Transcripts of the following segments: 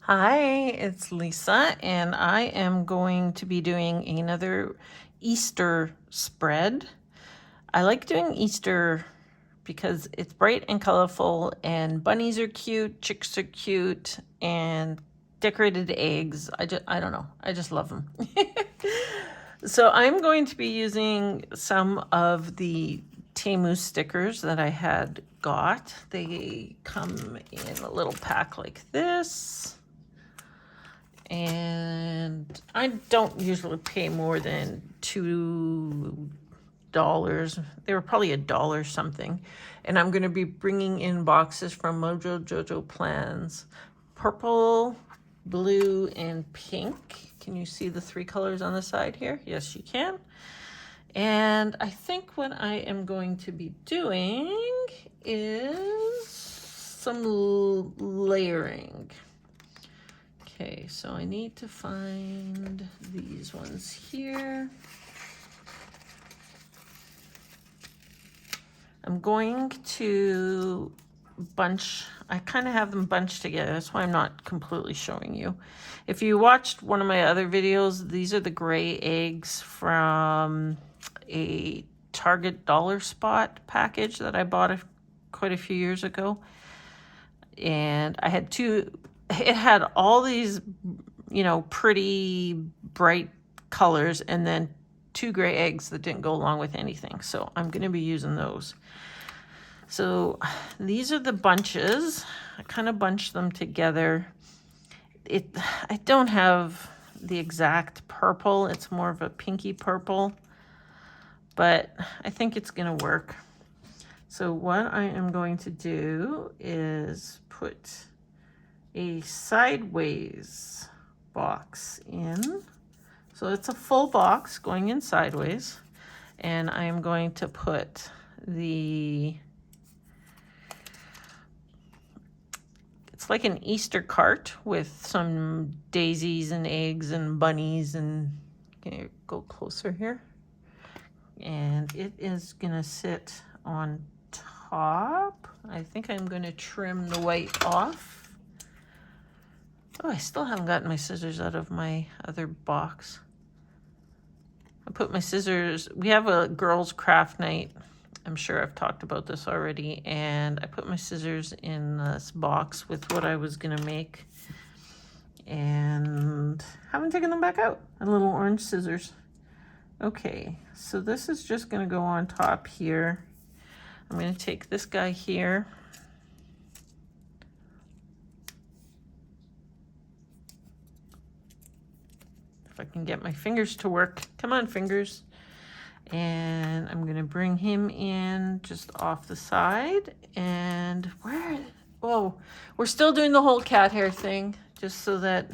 Hi, it's Lisa, and I am going to be doing another Easter spread. I like doing Easter because it's bright and colorful, and bunnies are cute, chicks are cute, and decorated eggs. I don't know. I just love them. So I'm going to be using some of the Temu stickers that I had got. They come in a little pack like this. And I don't usually pay more than $2. They were probably $1 something. And I'm going to be bringing in boxes from Mojo Jojo plans. Purple, blue, and pink. Can you see the three colors on the side here? Yes, you can. And I think what I am going to be doing is some layering. Okay, so I need to find these ones here. I'm going to bunch, I kind of have them bunched together. That's why I'm not completely showing you. If you watched one of my other videos, these are the gray eggs from a Target Dollar Spot package that I bought quite a few years ago. And I had it had all these, pretty bright colors and then two gray eggs that didn't go along with anything. So I'm going to be using those. So these are the bunches. I kind of bunched them together. I don't have the exact purple. It's more of a pinky purple, but I think it's going to work. So what I am going to do is put a sideways box in. So it's a full box going in sideways. And I am going to put it's like an Easter cart with some daisies and eggs and bunnies and, can you go closer here? And it is gonna sit on top. I think I'm gonna trim the white off. Oh, I still haven't gotten my scissors out of my other box. I put my scissors, we have a girls' craft night. I'm sure I've talked about this already. And I put my scissors in this box with what I was gonna make. And haven't taken them back out. And little orange scissors. Okay, so this is just gonna go on top here. I'm gonna take this guy here. If I can get my fingers to work. Come on, fingers. And I'm gonna bring him in just off the side. And we're still doing the whole cat hair thing, just so that,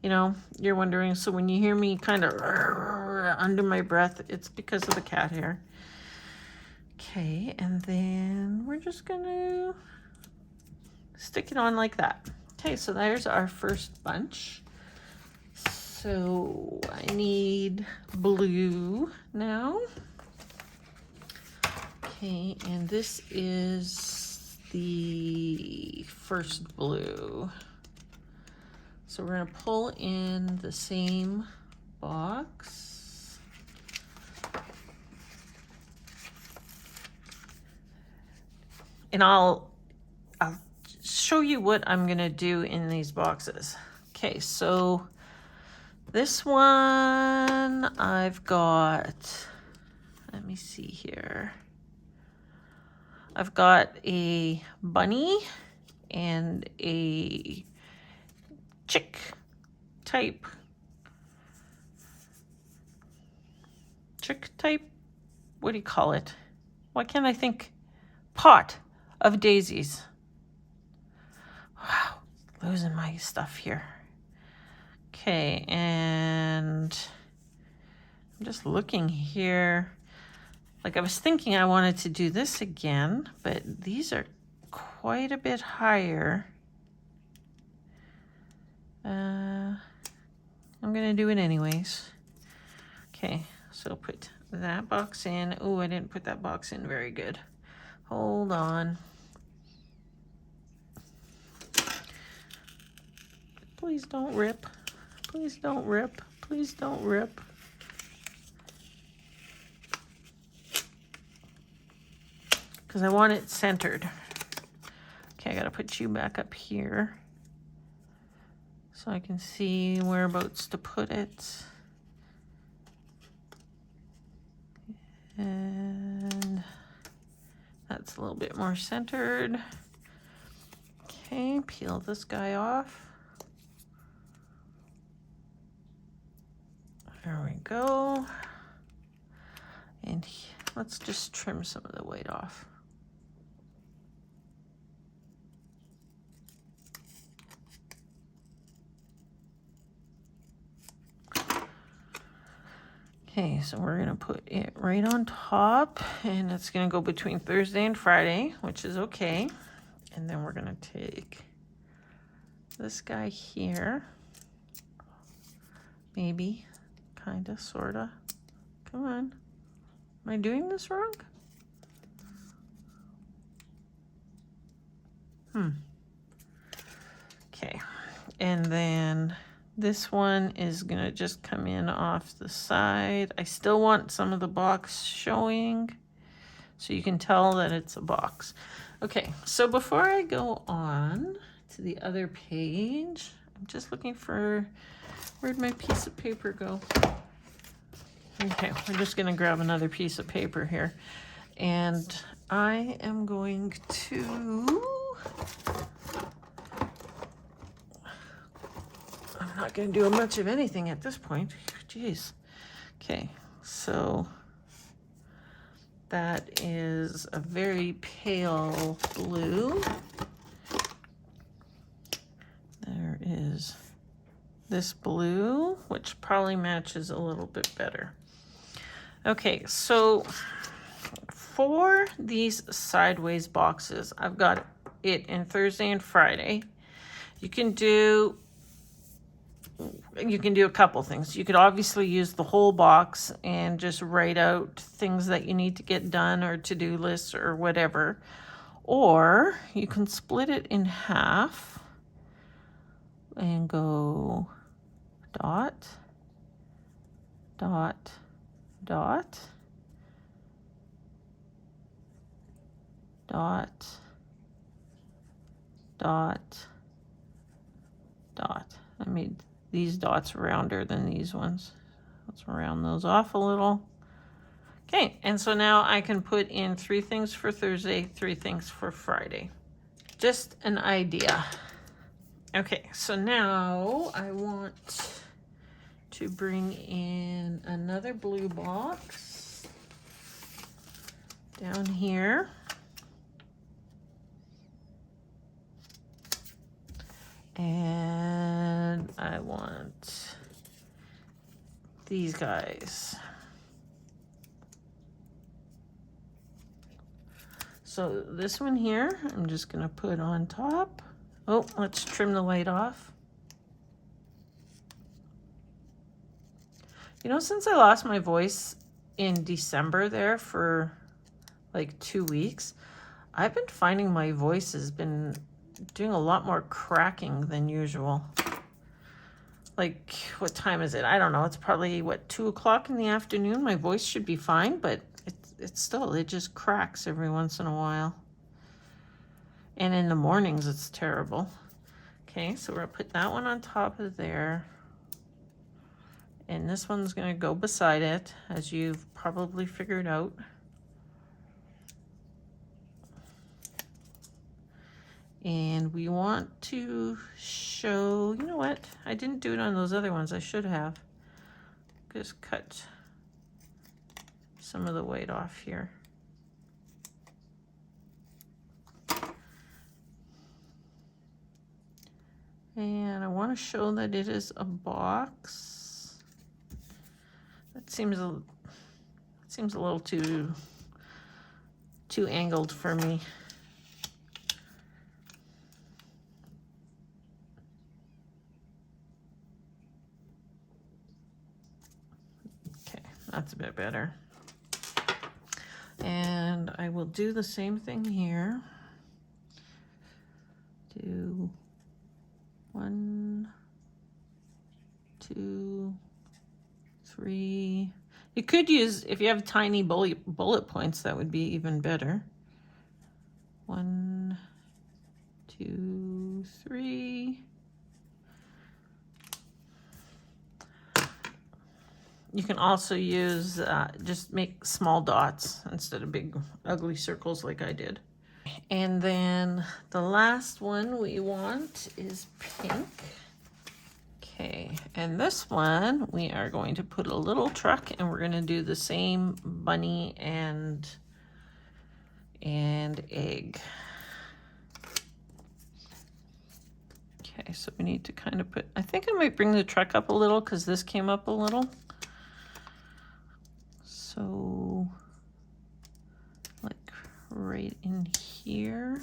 you're wondering. So when you hear me kind of under my breath, it's because of the cat hair. Okay, and then we're just gonna stick it on like that. Okay, so there's our first bunch. So I need blue now. Okay, and this is the first blue. So we're gonna pull in the same box. And I'll show you what I'm gonna do in these boxes. Okay, so this one I've got, let me see here. I've got a bunny and a chick type, what do you call it? Why can't I think? Pot of daisies. Wow, losing my stuff here. Okay, and I'm just looking here. Like, I was thinking I wanted to do this again, but these are quite a bit higher. I'm gonna do it anyways. Okay, so put that box in. Oh, I didn't put that box in very good. Hold on. Please don't rip. Please don't rip. Please don't rip. Because I want it centered. Okay, I gotta put you back up here so I can see whereabouts to put it. And that's a little bit more centered. Okay, peel this guy off. There we go. And let's just trim some of the weight off. Okay, so we're gonna put it right on top, and it's gonna go between Thursday and Friday, which is okay. And then we're gonna take this guy here, maybe, kinda, sorta. Come on, am I doing this wrong? Okay, and then this one is gonna just come in off the side. I still want some of the box showing so you can tell that it's a box. Okay, so before I go on to the other page, I'm just looking for, where'd my piece of paper go? Okay, we're just gonna grab another piece of paper here. And I am going to, I'm not going to do much of anything at this point. Jeez. Okay, so that is a very pale blue. There is this blue, which probably matches a little bit better. Okay, so for these sideways boxes, I've got it in Thursday and Friday. You can do a couple things. You could obviously use the whole box and just write out things that you need to get done or to-do lists or whatever. Or you can split it in half and go dot, dot, dot, dot, dot, dot. I made these dots rounder than these ones. Let's round those off a little. Okay, and so now I can put in 3 things for Thursday, 3 things for Friday. Just an idea. Okay, so now I want to bring in another blue box down here. And I want these guys. So this one here, I'm just gonna put on top. Oh, let's trim the white off. You know, since I lost my voice in December there for like 2 weeks, I've been finding my voice has been doing a lot more cracking than usual. Like, what time is it? I don't know. It's probably, what, 2 o'clock in the afternoon? My voice should be fine, but it's still, it just cracks every once in a while. And in the mornings, it's terrible. Okay, so we're gonna put that one on top of there. And this one's gonna go beside it, as you've probably figured out. And we want to show, you know what? I didn't do it on those other ones. I should have. Just cut some of the weight off here. And I want to show that it is a box. That seems a little too angled for me. That's a bit better. And I will do the same thing here. Do 1, 2, 3. You could use, if you have tiny bullet points, that would be even better. 1, 2, 3. You can also use, just make small dots instead of big ugly circles like I did. And then the last one we want is pink. Okay, and this one we are going to put a little truck, and we're going to do the same bunny and egg. Okay, so we need to kind of put, I think I might bring the truck up a little because this came up a little. So like right in here.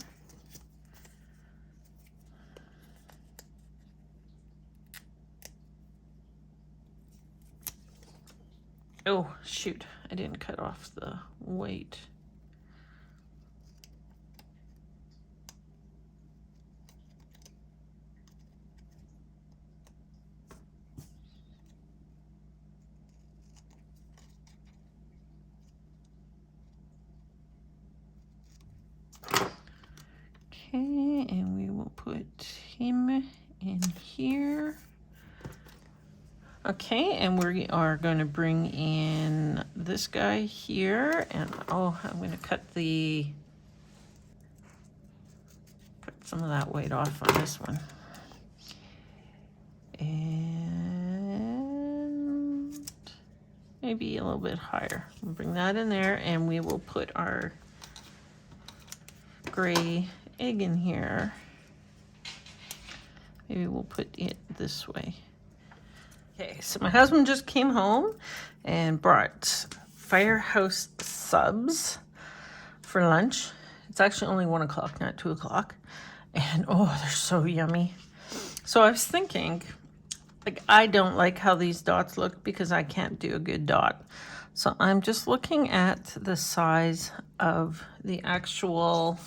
Oh, shoot, I didn't cut off the weight. Okay, and we will put him in here. Okay, and we are going to bring in this guy here, and oh, I'm going to cut some of that weight off on this one. And maybe a little bit higher. We'll bring that in there, and we will put our gray egg in here. Maybe we'll put it this way. Okay, so my husband just came home and brought Firehouse subs for lunch. It's actually only 1 o'clock, not 2 o'clock. And oh, they're so yummy. So I was thinking, like, I don't like how these dots look because I can't do a good dot. So I'm just looking at the size of the actual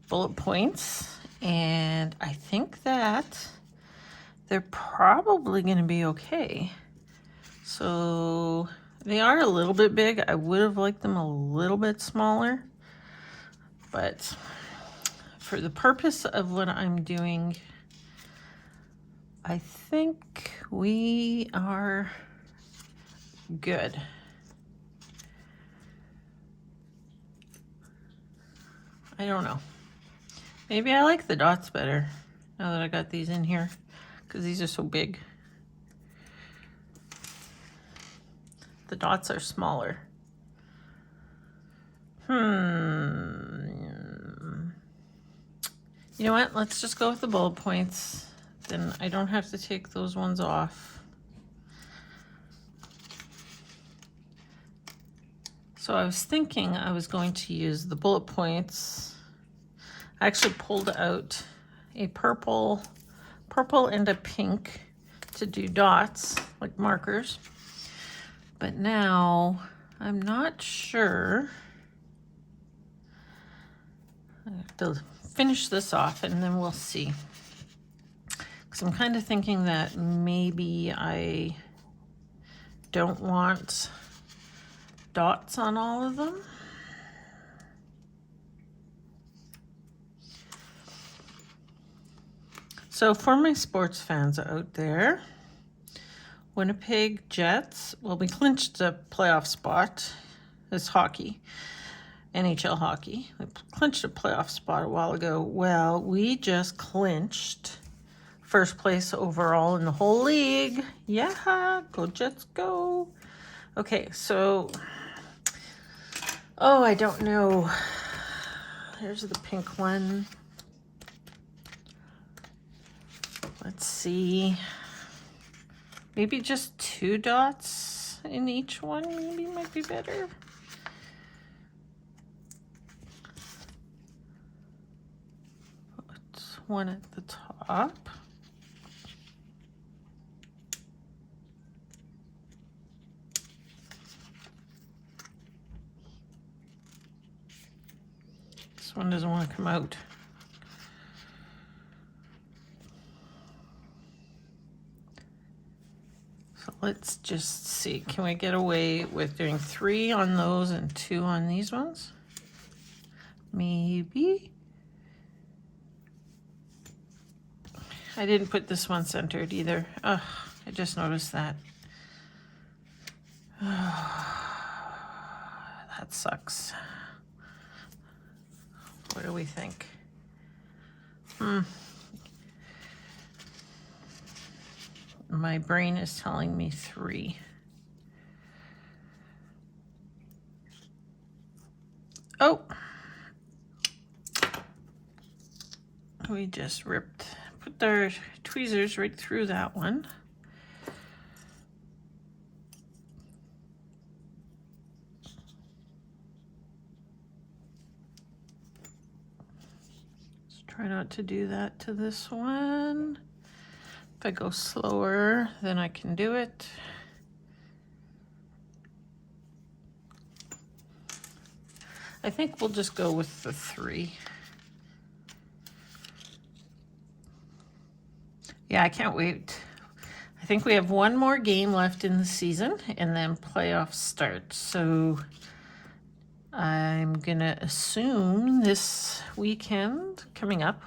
bullet points, and I think that they're probably going to be okay. So they are a little bit big. I would have liked them a little bit smaller, but for the purpose of what I'm doing, I think we are good. I don't know. Maybe I like the dots better now that I got these in here, because these are so big. The dots are smaller. You know what? Let's just go with the bullet points. Then I don't have to take those ones off. So I was thinking I was going to use the bullet points. I actually pulled out a purple and a pink to do dots, like markers. But now I'm not sure. I have to finish this off and then we'll see. Because I'm kind of thinking that maybe I don't want dots on all of them. So for my sports fans out there, Winnipeg Jets, well, we clinched a playoff spot. It's hockey, NHL hockey. We clinched a playoff spot a while ago. Well, we just clinched first place overall in the whole league. Yeah, go Jets, go. Okay, so, oh, I don't know. There's the pink one. Let's see. Maybe just 2 dots in each one maybe might be better. Put one at the top. This one doesn't want to come out. So let's just see, can we get away with doing 3 on those and 2 on these ones? Maybe. I didn't put this one centered either. Ugh, I just noticed that. That sucks. What do we think? My brain is telling me 3. Oh! We just put our tweezers right through that one. Let's try not to do that to this one. If I go slower, then I can do it. I think we'll just go with the 3. Yeah, I can't wait. I think we have one more game left in the season and then playoffs start. So I'm gonna assume this weekend coming up,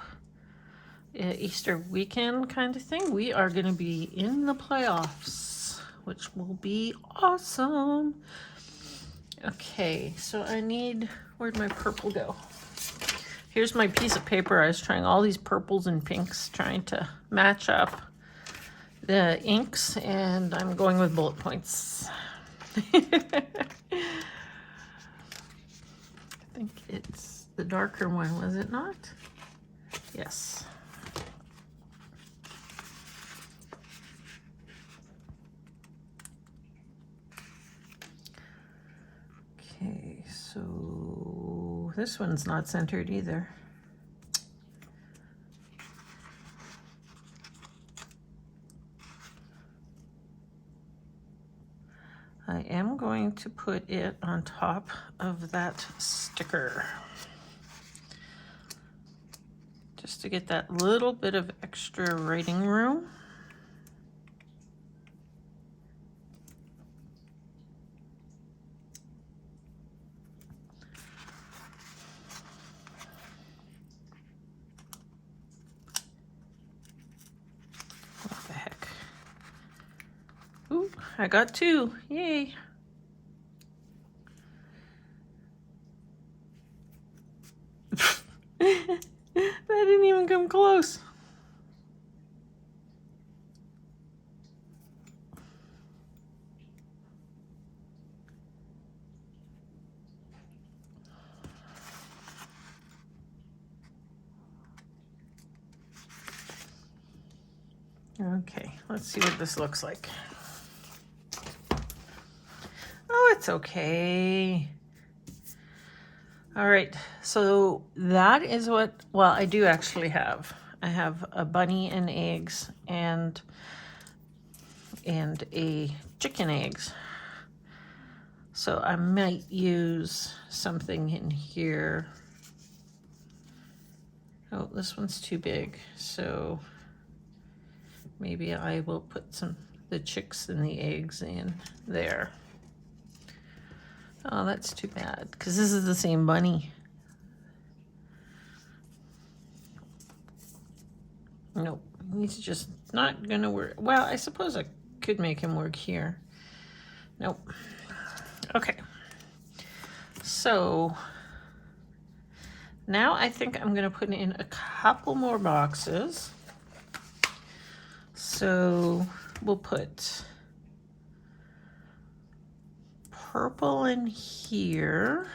Easter weekend kind of thing, we are gonna be in the playoffs, which will be awesome. Okay, so I need, where'd my purple go? Here's my piece of paper. I was trying all these purples and pinks, trying to match up the inks, and I'm going with bullet points. I think it's the darker one, was it not? Yes. Okay, so this one's not centered either. I am going to put it on top of that sticker, just to get that little bit of extra writing room. What the heck? Ooh, I got 2. Yay. That didn't even come close. Okay, let's see what this looks like. Oh, it's okay. All right, so that is what, well, I do actually have. I have a bunny and eggs and a chicken eggs. So I might use something in here. Oh, this one's too big, so maybe I will put the chicks and the eggs in there. Oh, that's too bad, because this is the same bunny. Nope, he's just not gonna work. Well, I suppose I could make him work here. Nope. Okay. So now I think I'm gonna put in a couple more boxes. So we'll put purple in here.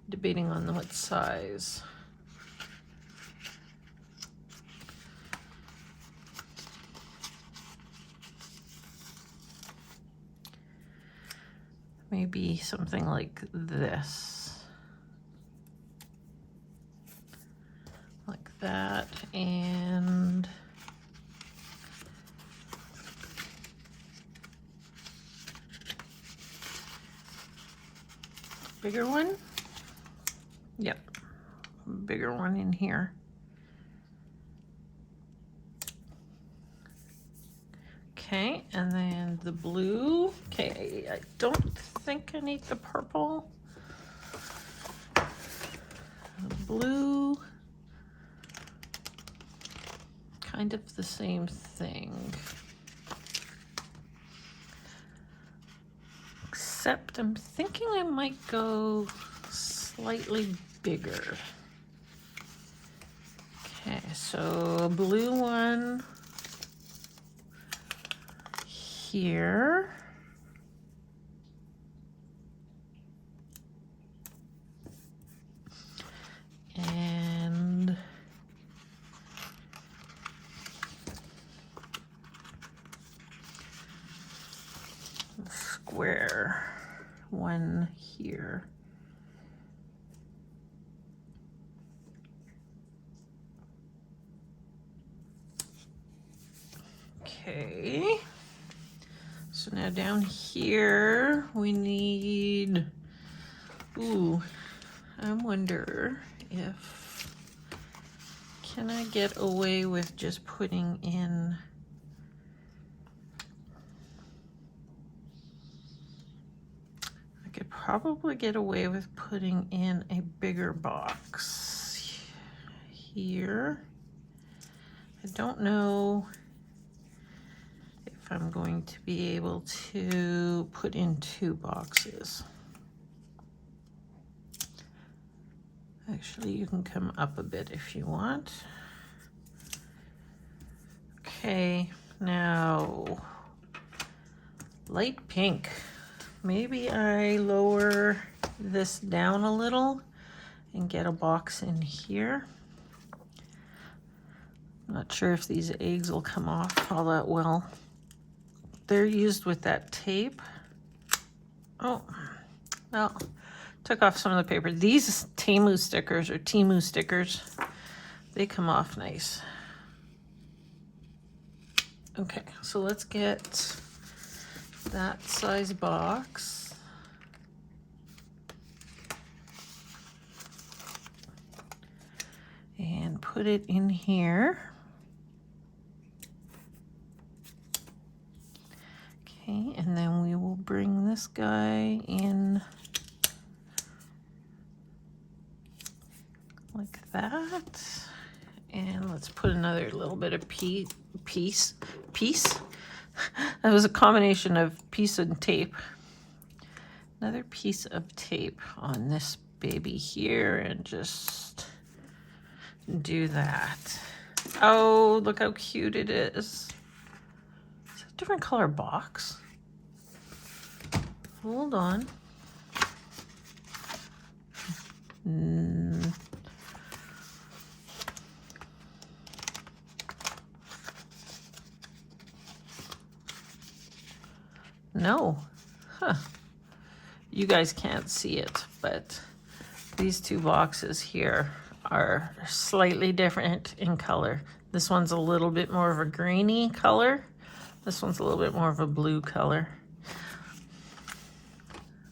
Debating on what size. Maybe something like this. Like that, and Bigger one? Yep, bigger one in here. Okay, and then the blue. Okay, I don't think I need the purple. The blue, kind of the same thing. Except I'm thinking I might go slightly bigger. Okay, so a blue one here. And a square one here. Okay, so now down here we need, ooh, I wonder if, can I get away with just putting in, I could probably get away with putting in a bigger box here. I don't know if I'm going to be able to put in 2 boxes. Actually, you can come up a bit if you want. Okay, now light pink. Maybe I lower this down a little and get a box in here. Not sure if these eggs will come off all that well. They're used with that tape. Oh, well, took off some of the paper. These Temu stickers, they come off nice. Okay, so let's get that size box. And put it in here. Okay, and then we will bring this guy in like that. And let's put another little bit of piece. That was a combination of piece and tape. Another piece of tape on this baby here and just do that. Oh, look how cute it is. It's a different color box. Hold on. No. Huh. You guys can't see it, but these 2 boxes here are slightly different in color. This one's a little bit more of a greeny color. This one's a little bit more of a blue color.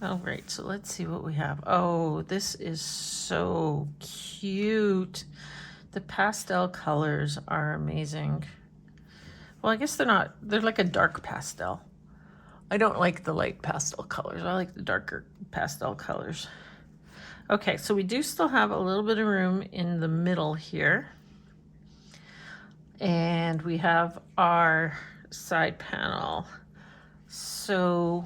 All right, so let's see what we have. Oh, this is so cute. The pastel colors are amazing. Well, I guess they're not, they're like a dark pastel. I don't like the light pastel colors. I like the darker pastel colors. Okay, so we do still have a little bit of room in the middle here. And we have our side panel. So,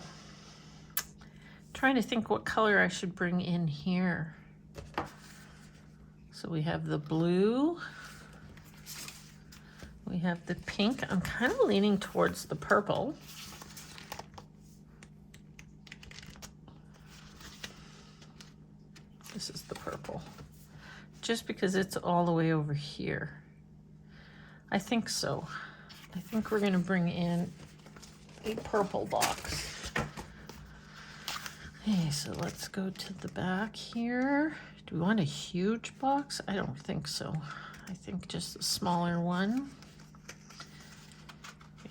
trying to think what color I should bring in here. So we have the blue. We have the pink. I'm kind of leaning towards the purple. This is the purple. Just because it's all the way over here. I think so. I think we're gonna bring in a purple box. Okay, so let's go to the back here. Do we want a huge box? I don't think so. I think just a smaller one.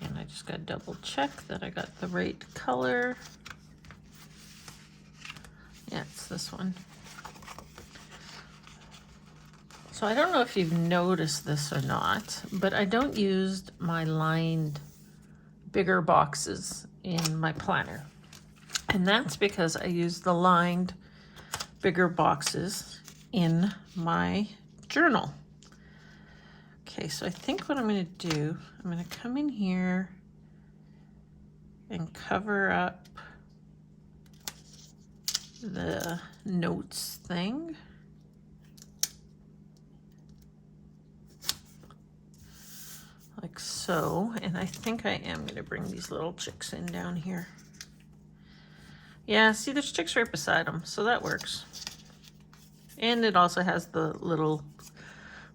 And I just gotta double check that I got the right color. Yeah, it's this one. So I don't know if you've noticed this or not, but I don't use my lined bigger boxes in my planner. And that's because I use the lined bigger boxes in my journal. Okay, so I think what I'm going to do, I'm going to come in here and cover up the notes thing. Like so, and I think I am going to bring these little chicks in down here. Yeah, see, there's chicks right beside them, so that works. And it also has the little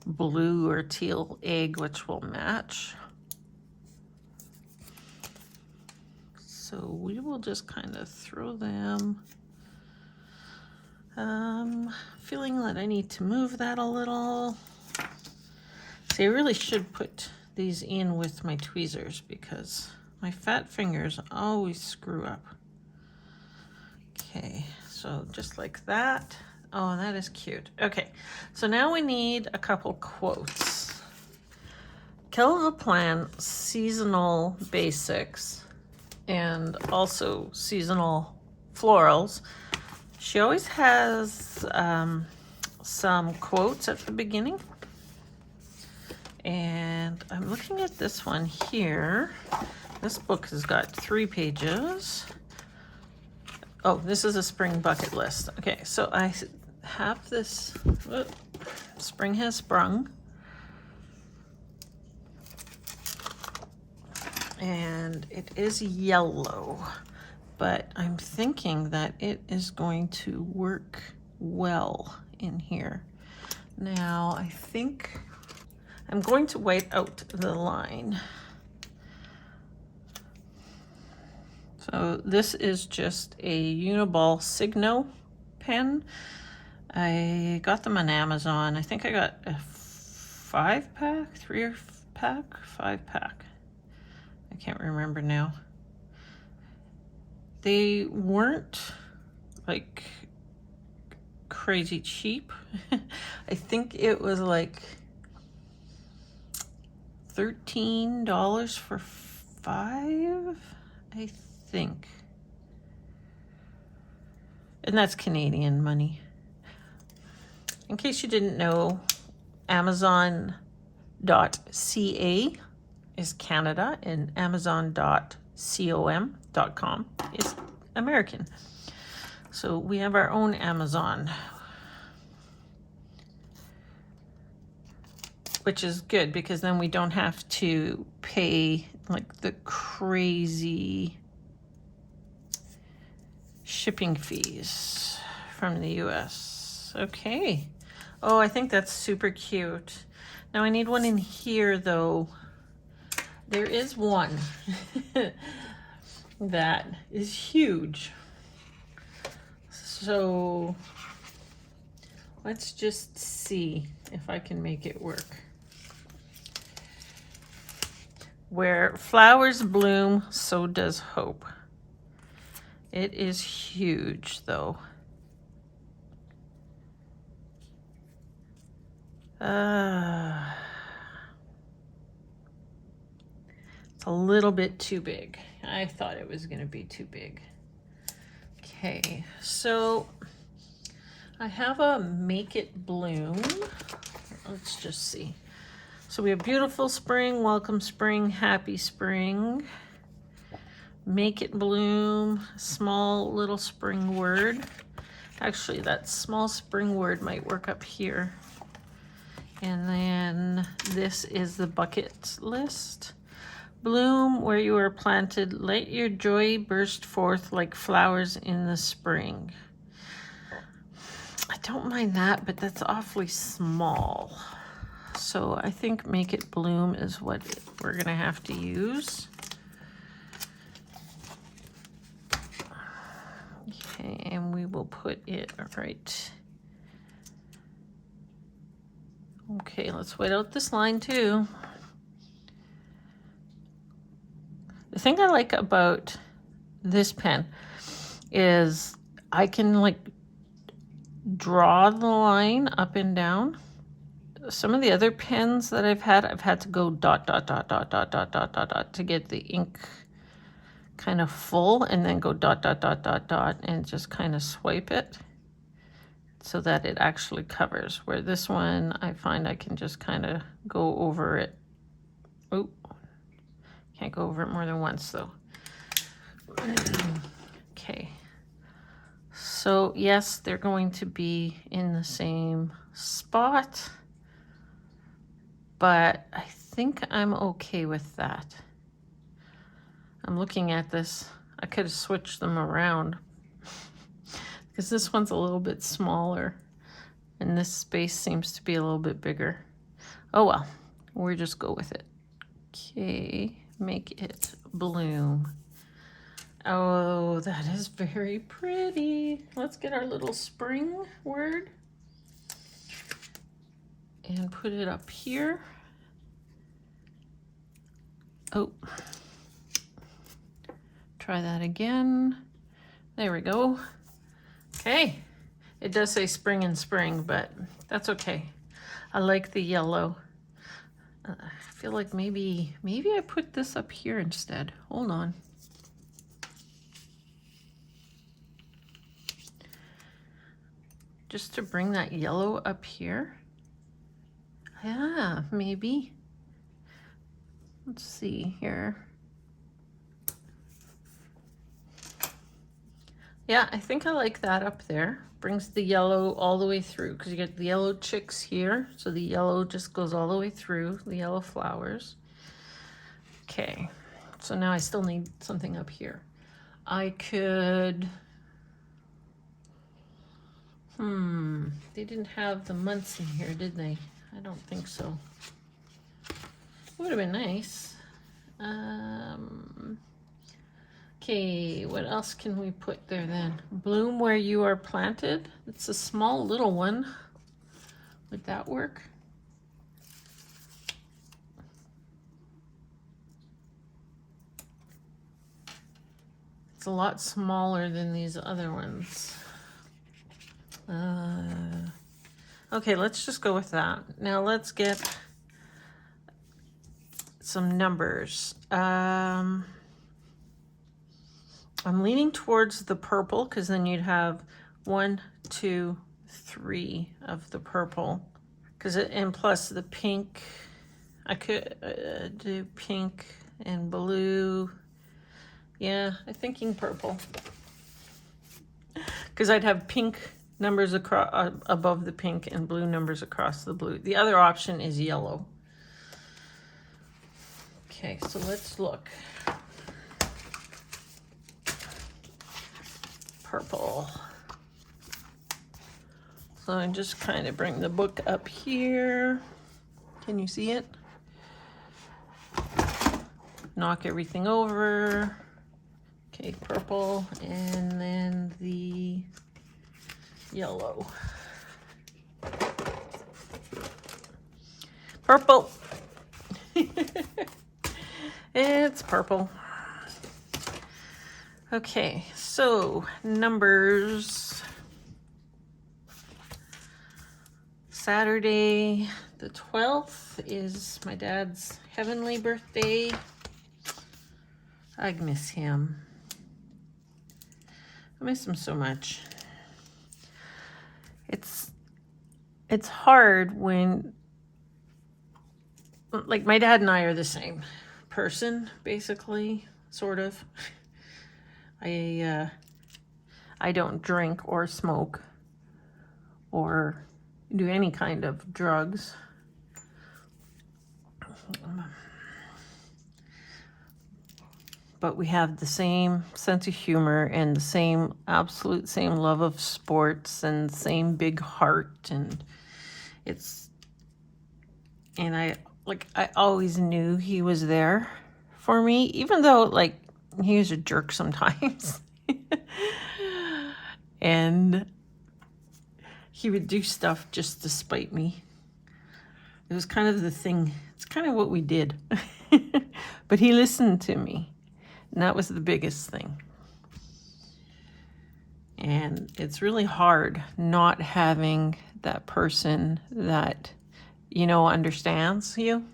blue or teal egg, which will match. So we will just kind of throw them. Feeling that I need to move that a little. See, I really should put these in with my tweezers because my fat fingers always screw up. Okay, so just like that. Oh, that is cute. Okay, so now we need a couple quotes. Kelly Plan seasonal basics and also seasonal florals. She always has some quotes at the beginning. And I'm looking at this one here. This book has got 3 pages. Oh, this is a spring bucket list. Okay, so I have this, spring has sprung. And it is yellow, but I'm thinking that it is going to work well in here. Now, I think I'm going to white out the line. So this is just a Uniball Signo pen. I got them on Amazon. I think I got a 5-pack, 3-pack, 5-pack. I can't remember now. They weren't like crazy cheap. I think it was like $13 for 5, I think. And that's Canadian money. In case you didn't know, Amazon.ca is Canada and Amazon.com is American. So we have our own Amazon, which is good because then we don't have to pay like the crazy shipping fees from the US. Okay. Oh, I think that's super cute. Now I need one in here though. There is one that is huge. So let's just see if I can make it work. Where flowers bloom, so does hope. It is huge though. It's a little bit too big. I thought it was going to be too big. Okay, so I have a Make It Bloom. Let's just see. So we have beautiful spring, welcome spring, happy spring. Make it bloom, small little spring word. Actually, that small spring word might work up here. And then this is the bucket list. Bloom where you are planted, let your joy burst forth like flowers in the spring. I don't mind that, but that's awfully small. So I think Make It Bloom is what we're gonna have to use. Okay, and we will put it right. Okay, let's white out this line too. The thing I like about this pen is I can like draw the line up and down. Some of the other pens that I've had to go dot, dot, dot, dot, dot, dot, dot, dot, dot to get the ink kind of full, and then go dot, dot, dot, dot, dot, and just kind of swipe it so that it actually covers. Where this one, I find I can just kind of go over it. Oh, can't go over it more than once though. Okay. So yes, they're going to be in the same spot, but I think I'm okay with that. I'm looking at this. I could have switched them around because this one's a little bit smaller and this space seems to be a little bit bigger. Oh well, we'll just go with it. Okay, make it bloom. Oh, that is very pretty. Let's get our little spring word and put it up here. Oh, try that again. There we go. Okay, it does say spring and spring, but that's okay. I like the yellow. I feel like maybe I put this up here instead. Hold on. Just to bring that yellow up here. Yeah, maybe. Let's see here. Yeah, I think I like that up there. Brings the yellow all the way through because you get the yellow chicks here. So the yellow just goes all the way through, the yellow flowers. Okay, so now I still need something up here. I could... they didn't have the months in here, did they? I don't think so. Would have been nice. Okay, what else can we put there then? Bloom where you are planted. It's a small little one. Would that work? It's a lot smaller than these other ones. Okay, let's just go with that. Now let's get some numbers. I'm leaning towards the purple because then you'd have 1, 2, 3 of the purple. And plus the pink, I could do pink and blue. Yeah, I'm thinking purple. Because I'd have pink numbers across above the pink and blue numbers across the blue. The other option is yellow. Okay, so let's look. Purple. So I just kind of bring the book up here. Can you see it? Knock everything over. Okay, purple, and then the yellow. Purple. It's purple. Okay, so numbers. Saturday the 12th is my dad's heavenly birthday. I miss him. I miss him so much. It's hard when, like, my dad and I are the same person, basically, sort of. I don't drink or smoke or do any kind of drugs. But we have the same sense of humor and the absolute same love of sports and same big heart. And I always knew he was there for me, even though, like, he was a jerk sometimes. And he would do stuff just to spite me. It was kind of the thing. It's kind of what we did. But he listened to me. And that was the biggest thing. And it's really hard not having that person that, you know, understands you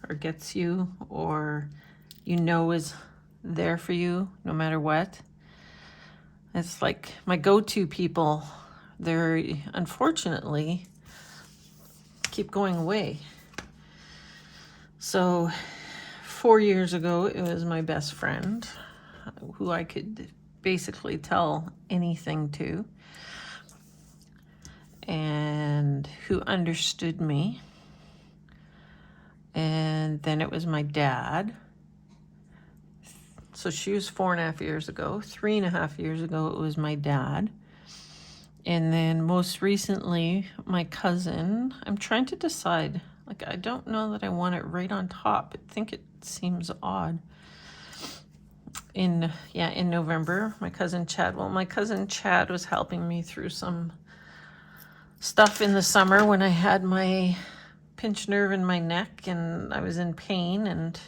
or gets you or, you know, is there for you no matter what. It's like my go-to people, they're unfortunately keep going away. So 4 years ago, it was my best friend who I could basically tell anything to and who understood me. And then it was my dad. So she was 4.5 years ago. 3.5 years ago, it was my dad. And then most recently, my cousin. I'm trying to decide. Like, I don't know that I want it right on top. I think it seems odd. In November, my cousin Chad. Well, my cousin Chad was helping me through some stuff in the summer when I had my pinched nerve in my neck and I was in pain and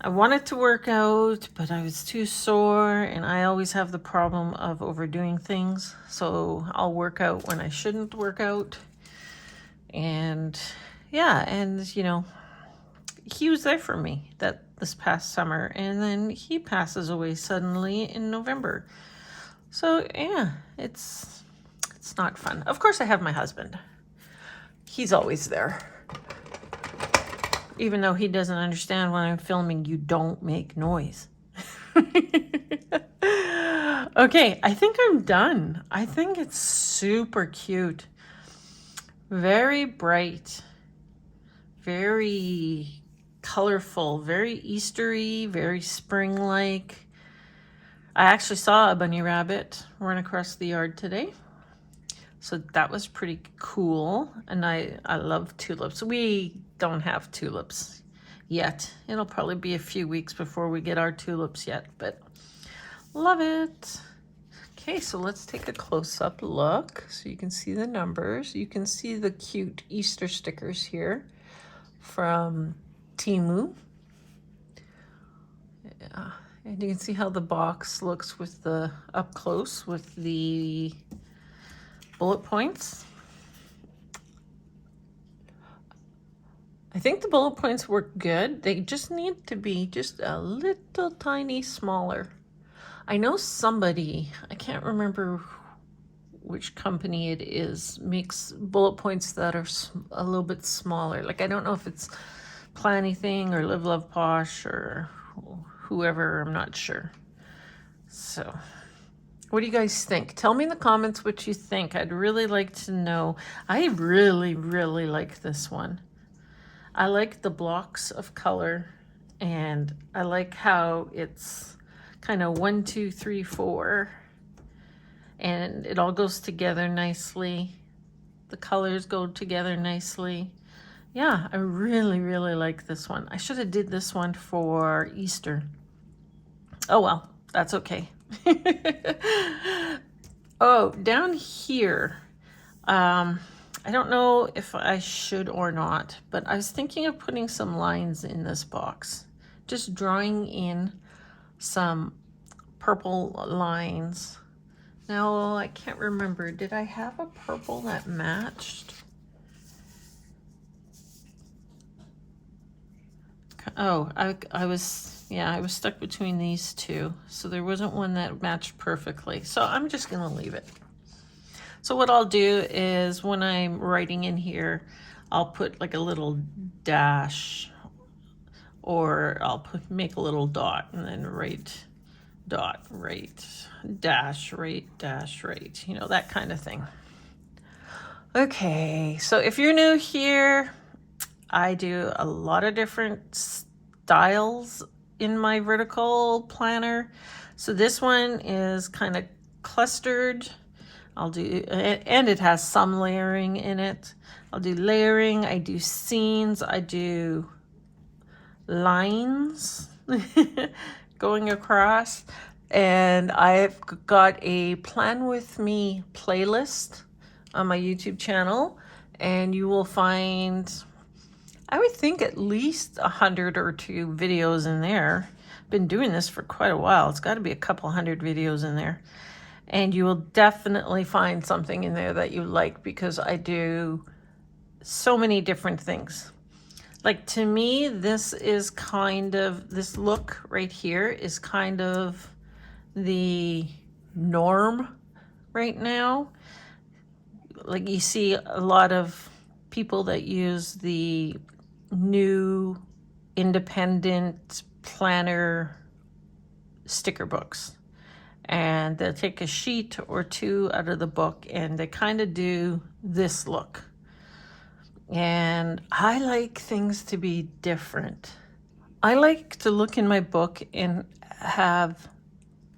I wanted to work out, but I was too sore, and I always have the problem of overdoing things. So I'll work out when I shouldn't work out. And yeah, and you know, he was there for me this past summer, and then he passes away suddenly in November. So yeah, it's not fun. Of course I have my husband. He's always there. Even though he doesn't understand when I'm filming, you don't make noise. Okay, I think I'm done. I think it's super cute. Very bright. Very colorful. Very Eastery. Very spring-like. I actually saw a bunny rabbit run across the yard today. So that was pretty cool. And I love tulips. We don't have tulips yet. It'll probably be a few weeks before we get our tulips yet, but love it. Okay, so let's take a close-up look so you can see the numbers. You can see the cute Easter stickers here from Temu. Yeah, and you can see how the box looks with the up close with the bullet points. I think the bullet points work good. They just need to be just a little tiny smaller. I know somebody, I can't remember which company it is, makes bullet points that are a little bit smaller. Like, I don't know if it's Planything or Live Love Posh or whoever, I'm not sure. So what do you guys think? Tell me in the comments what you think. I'd really like to know. I really, really like this one. I like the blocks of color, and I like how it's kind of 1, 2, 3, 4, and it all goes together nicely. The colors go together nicely. Yeah, I really, really like this one. I should have did this one for Easter. Oh well, that's okay. Oh, down here, I don't know if I should or not, but I was thinking of putting some lines in this box. Just drawing in some purple lines. Now, I can't remember. Did I have a purple that matched? Oh, I was stuck between these two. So there wasn't one that matched perfectly. So I'm just going to leave it. So what I'll do is when I'm writing in here, I'll put like a little dash, or I'll make a little dot and then write dot, write, dash, write, dash, write, you know, that kind of thing. Okay, so if you're new here, I do a lot of different styles in my vertical planner. So this one is kind of clustered. I'll do, and it has some layering in it. I'll do layering, I do scenes, I do lines going across. And I've got a Plan With Me playlist on my YouTube channel, and you will find, I would think, at least 100 or 2 videos in there been doing this for quite a while. It's got to be a couple hundred videos in there. And you will definitely find something in there that you like, because I do so many different things. Like, to me, this is kind of, this look right here is kind of the norm right now. Like, you see a lot of people that use the new independent planner sticker books, and they'll take a sheet or two out of the book and they kind of do this look. And I like things to be different. I like to look in my book and have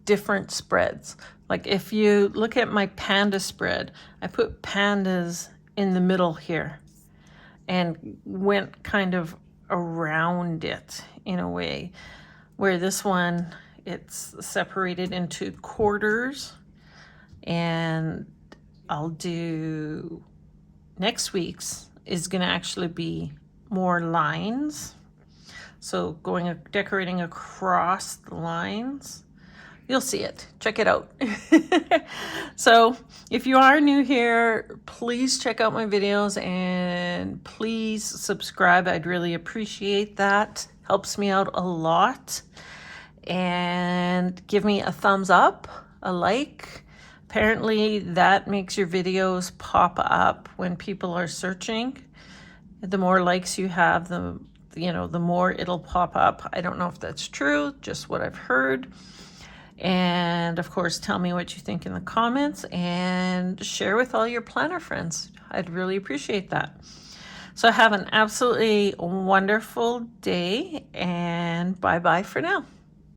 different spreads. Like, if you look at my panda spread, I put pandas in the middle here and went kind of around it in a way, where this one, it's separated into quarters. And I'll do, next week's is going to actually be more lines. So decorating across the lines. You'll see it. Check it out. So if you are new here, please check out my videos and please subscribe. I'd really appreciate that. Helps me out a lot. And give me a thumbs up, a like. Apparently that makes your videos pop up when people are searching. The more likes you have, the more it'll pop up. I don't know if that's true, just what I've heard. And of course, tell me what you think in the comments and share with all your planner friends. I'd really appreciate that. So have an absolutely wonderful day, and bye-bye for now.